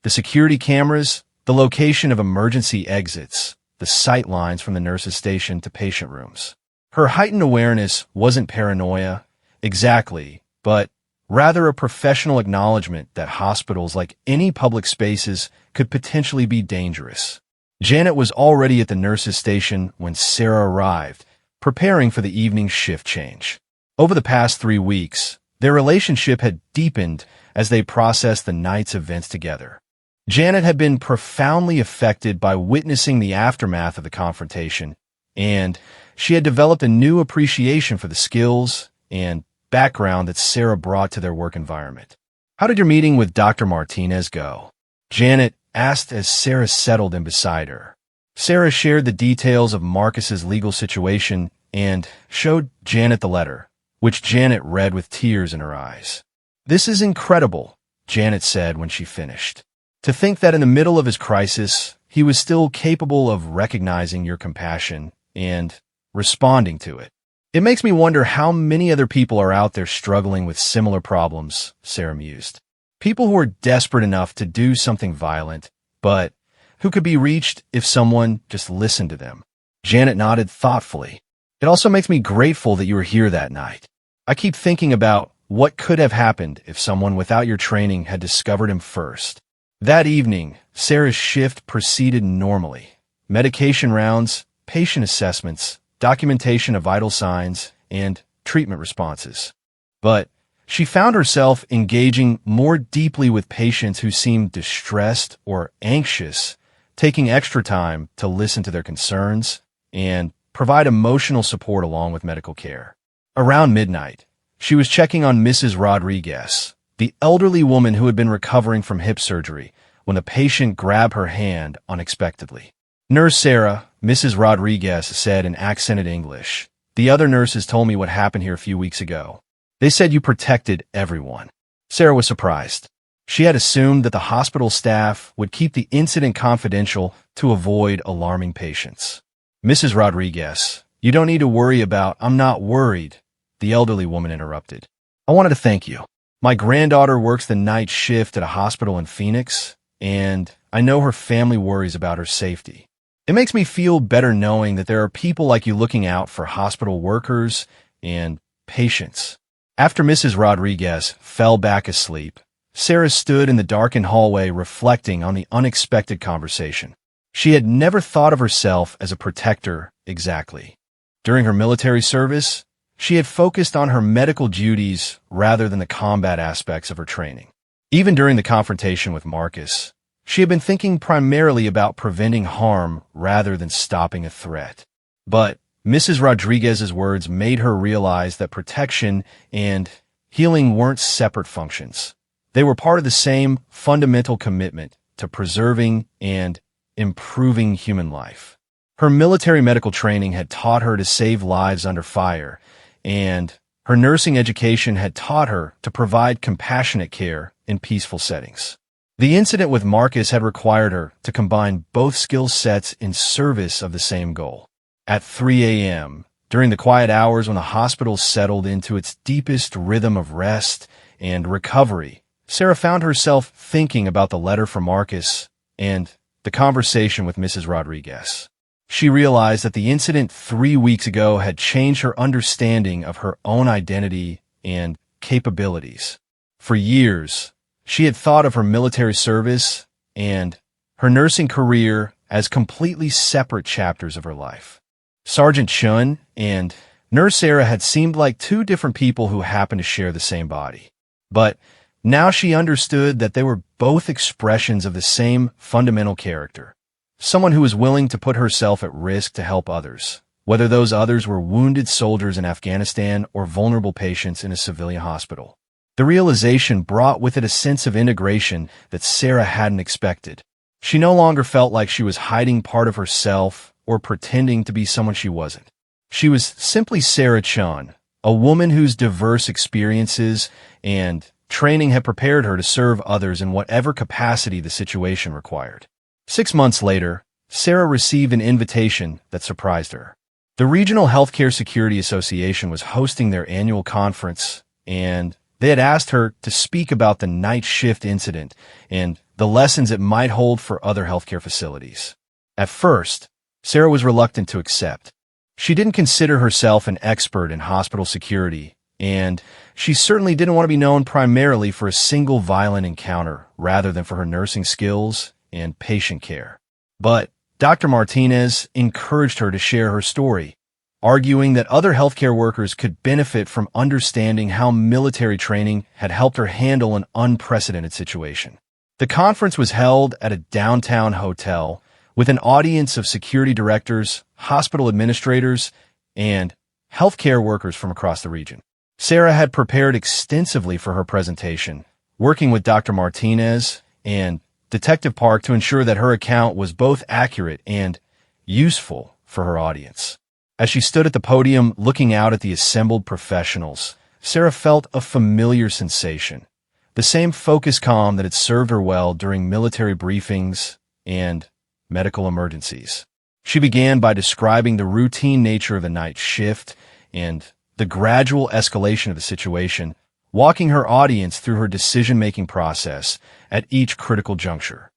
The security cameras, the location of emergency exits, the sight lines from the nurse's station to patient rooms. Her heightened awareness wasn't paranoia, exactly, but rather a professional acknowledgement that hospitals, like any public spaces, could potentially be dangerous. Janet was already at the nurse's station when Sarah arrived, preparing for the evening shift change. Over the past 3 weeks, their relationship had deepened as they processed the night's events together. Janet had been profoundly affected by witnessing the aftermath of the confrontation, and she had developed a new appreciation for the skills and background that Sarah brought to their work environment. "How did your meeting with Dr. Martinez go?" Janet asked as Sarah settled in beside her. Sarah shared the details of Marcus's legal situation and showed Janet the letter, which Janet read with tears in her eyes. "This is incredible," Janet said when she finished. "To think that in the middle of his crisis, he was still capable of recognizing your compassion and responding to it. It makes me wonder how many other people are out there struggling with similar problems," Sarah mused. "People who are desperate enough to do something violent, but who could be reached if someone just listened to them." Janet nodded thoughtfully. "It also makes me grateful that you were here that night. I keep thinking about what could have happened if someone without your training had discovered him first." That evening, Sarah's shift proceeded normally. Medication rounds, patient assessments, documentation of vital signs, and treatment responses. But she found herself engaging more deeply with patients who seemed distressed or anxious, taking extra time to listen to their concerns and provide emotional support along with medical care. Around midnight, she was checking on Mrs. Rodriguez, the elderly woman who had been recovering from hip surgery, when a patient grabbed her hand unexpectedly. "Nurse Sarah," Mrs. Rodriguez said in accented English, "the other nurses told me what happened here a few weeks ago. They said you protected everyone." Sarah was surprised. She had assumed that the hospital staff would keep the incident confidential to avoid alarming patients. "Mrs. Rodriguez, you don't need to worry about—" "I'm not worried," the elderly woman interrupted. "I wanted to thank you. My granddaughter works the night shift at a hospital in Phoenix, and I know her family worries about her safety. It makes me feel better knowing that there are people like you looking out for hospital workers and patients." After Mrs. Rodriguez fell back asleep, Sarah stood in the darkened hallway reflecting on the unexpected conversation. She had never thought of herself as a protector exactly. During her military service, she had focused on her medical duties rather than the combat aspects of her training. Even during the confrontation with Marcus, she had been thinking primarily about preventing harm rather than stopping a threat. But Mrs. Rodriguez's words made her realize that protection and healing weren't separate functions. They were part of the same fundamental commitment to preserving and improving human life. Her military medical training had taught her to save lives under fire, and her nursing education had taught her to provide compassionate care in peaceful settings. The incident with Marcus had required her to combine both skill sets in service of the same goal. At 3 a.m., During the quiet hours when the hospital settled into its deepest rhythm of rest and recovery, Sarah found herself thinking about the letter from Marcus and the conversation with Mrs. Rodriguez. She realized that the incident 3 weeks ago had changed her understanding of her own identity and capabilities. For years, she had thought of her military service and her nursing career as completely separate chapters of her life. Sergeant Chun and Nurse Sarah had seemed like two different people who happened to share the same body. But now she understood that they were both expressions of the same fundamental character. Someone who was willing to put herself at risk to help others, whether those others were wounded soldiers in Afghanistan or vulnerable patients in a civilian hospital. The realization brought with it a sense of integration that Sarah hadn't expected. She no longer felt like she was hiding part of herself or pretending to be someone she wasn't. She was simply Sarah Chun, a woman whose diverse experiences and training had prepared her to serve others in whatever capacity the situation required. 6 months later, Sarah received an invitation that surprised her. The Regional Healthcare Security Association was hosting their annual conference, and they had asked her to speak about the night shift incident and the lessons it might hold for other healthcare facilities. At first, Sarah was reluctant to accept. She didn't consider herself an expert in hospital security, and she certainly didn't want to be known primarily for a single violent encounter rather than for her nursing skills and patient care. But Dr. Martinez encouraged her to share her story, arguing that other healthcare workers could benefit from understanding how military training had helped her handle an unprecedented situation. The conference was held at a downtown hotel with an audience of security directors, hospital administrators, and healthcare workers from across the region. Sarah had prepared extensively for her presentation, working with Dr. Martinez and Detective Park to ensure that her account was both accurate and useful for her audience. As she stood at the podium looking out at the assembled professionals, Sarah felt a familiar sensation, the same focused calm that had served her well during military briefings and medical emergencies. She began by describing the routine nature of the night shift and the gradual escalation of the situation, walking her audience through her decision-making process at each critical juncture.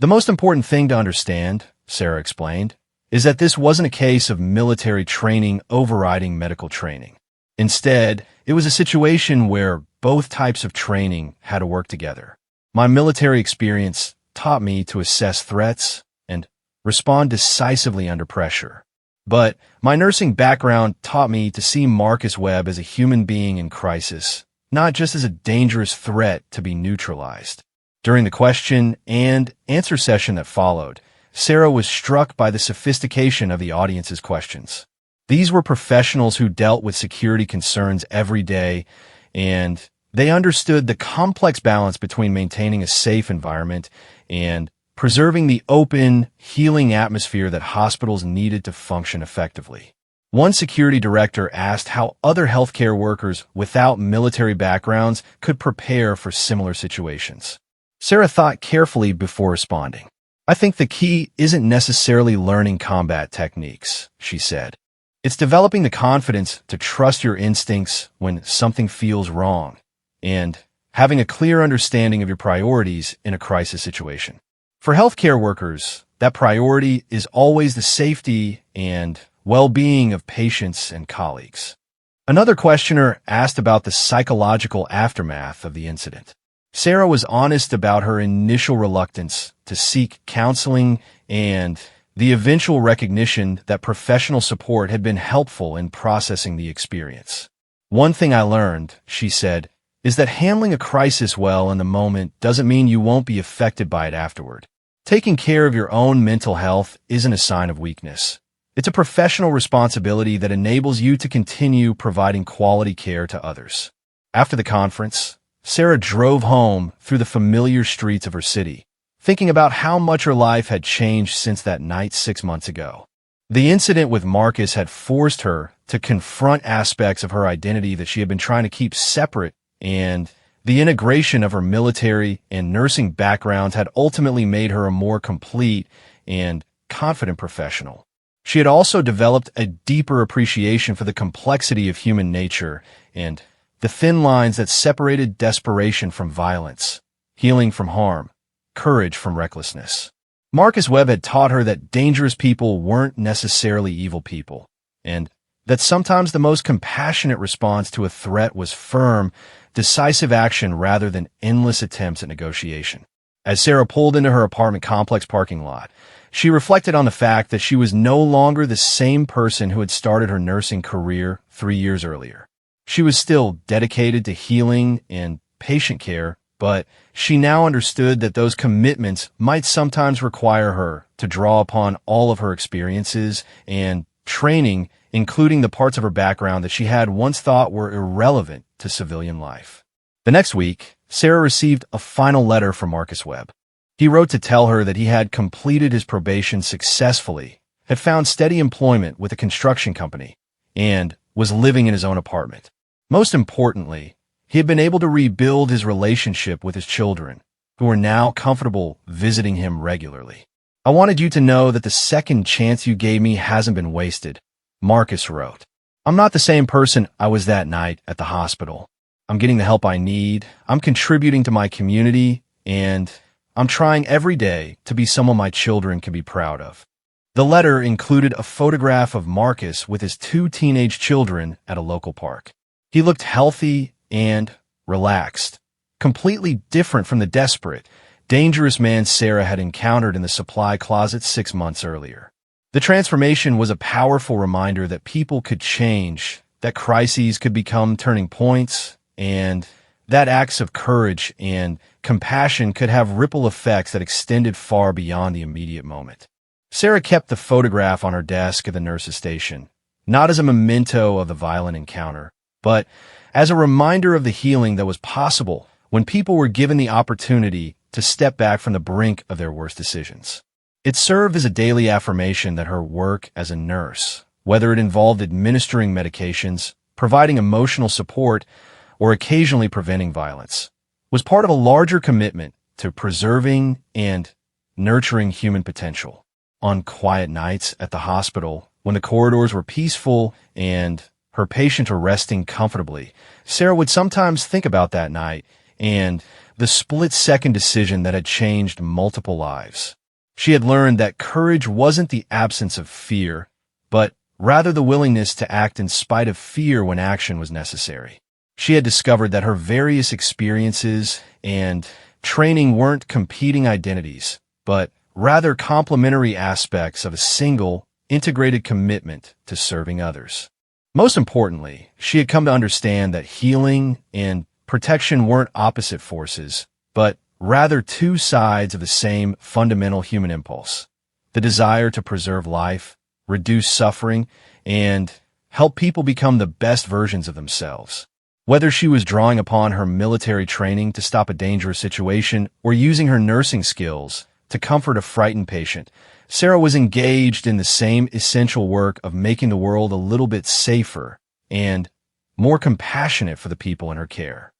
The most important thing to understand, Sarah explained, is that this wasn't a case of military training overriding medical training. Instead, it was a situation where both types of training had to work together. My military experience taught me to assess threats and respond decisively under pressure. But my nursing background taught me to see Marcus Webb as a human being in crisis, not just as a dangerous threat to be neutralized. During the question and answer session that followed, Sarah was struck by the sophistication of the audience's questions. These were professionals who dealt with security concerns every day, and they understood the complex balance between maintaining a safe environment and preserving the open, healing atmosphere that hospitals needed to function effectively. One security director asked how other healthcare workers without military backgrounds could prepare for similar situations. Sarah thought carefully before responding. "I think the key isn't necessarily learning combat techniques," she said. "It's developing the confidence to trust your instincts when something feels wrong, and having a clear understanding of your priorities in a crisis situation. For healthcare workers, that priority is always the safety and well-being of patients and colleagues." Another questioner asked about the psychological aftermath of the incident. Sarah was honest about her initial reluctance to seek counseling and the eventual recognition that professional support had been helpful in processing the experience. "One thing I learned," she said, "is that handling a crisis well in the moment doesn't mean you won't be affected by it afterward. Taking care of your own mental health isn't a sign of weakness. It's a professional responsibility that enables you to continue providing quality care to others." After the conference, Sarah drove home through the familiar streets of her city, thinking about how much her life had changed since that night 6 months ago. The incident with Marcus had forced her to confront aspects of her identity that she had been trying to keep separate, and the integration of her military and nursing backgrounds had ultimately made her a more complete and confident professional. She had also developed a deeper appreciation for the complexity of human nature and the thin lines that separated desperation from violence, healing from harm, courage from recklessness. Marcus Webb had taught her that dangerous people weren't necessarily evil people, and that sometimes the most compassionate response to a threat was firm, decisive action rather than endless attempts at negotiation. As Sarah pulled into her apartment complex parking lot, she reflected on the fact that she was no longer the same person who had started her nursing career 3 years earlier. She was still dedicated to healing and patient care, but she now understood that those commitments might sometimes require her to draw upon all of her experiences and training, including the parts of her background that she had once thought were irrelevant to civilian life. The next week, Sarah received a final letter from Marcus Webb. He wrote to tell her that he had completed his probation successfully, had found steady employment with a construction company, and was living in his own apartment. Most importantly, he had been able to rebuild his relationship with his children, who were now comfortable visiting him regularly. "I wanted you to know that the second chance you gave me hasn't been wasted," Marcus wrote. "I'm not the same person I was that night at the hospital. I'm getting the help I need, I'm contributing to my community, and I'm trying every day to be someone my children can be proud of." The letter included a photograph of Marcus with his 2 teenage children at a local park. He looked healthy and relaxed, completely different from the desperate, dangerous man Sarah had encountered in the supply closet 6 months earlier. The transformation was a powerful reminder that people could change, that crises could become turning points, and that acts of courage and compassion could have ripple effects that extended far beyond the immediate moment. Sarah kept the photograph on her desk at the nurse's station, not as a memento of the violent encounter, but as a reminder of the healing that was possible when people were given the opportunity to step back from the brink of their worst decisions. It served as a daily affirmation that her work as a nurse, whether it involved administering medications, providing emotional support, or occasionally preventing violence, was part of a larger commitment to preserving and nurturing human potential. On quiet nights at the hospital, when the corridors were peaceful and her patients were resting comfortably, Sarah would sometimes think about that night and the split-second decision that had changed multiple lives. She had learned that courage wasn't the absence of fear, but rather the willingness to act in spite of fear when action was necessary. She had discovered that her various experiences and training weren't competing identities, but rather complementary aspects of a single, integrated commitment to serving others. Most importantly, she had come to understand that healing and protection weren't opposite forces, but rather 2 sides of the same fundamental human impulse: the desire to preserve life, reduce suffering, and help people become the best versions of themselves. Whether she was drawing upon her military training to stop a dangerous situation or using her nursing skills to comfort a frightened patient, Sarah was engaged in the same essential work of making the world a little bit safer and more compassionate for the people in her care.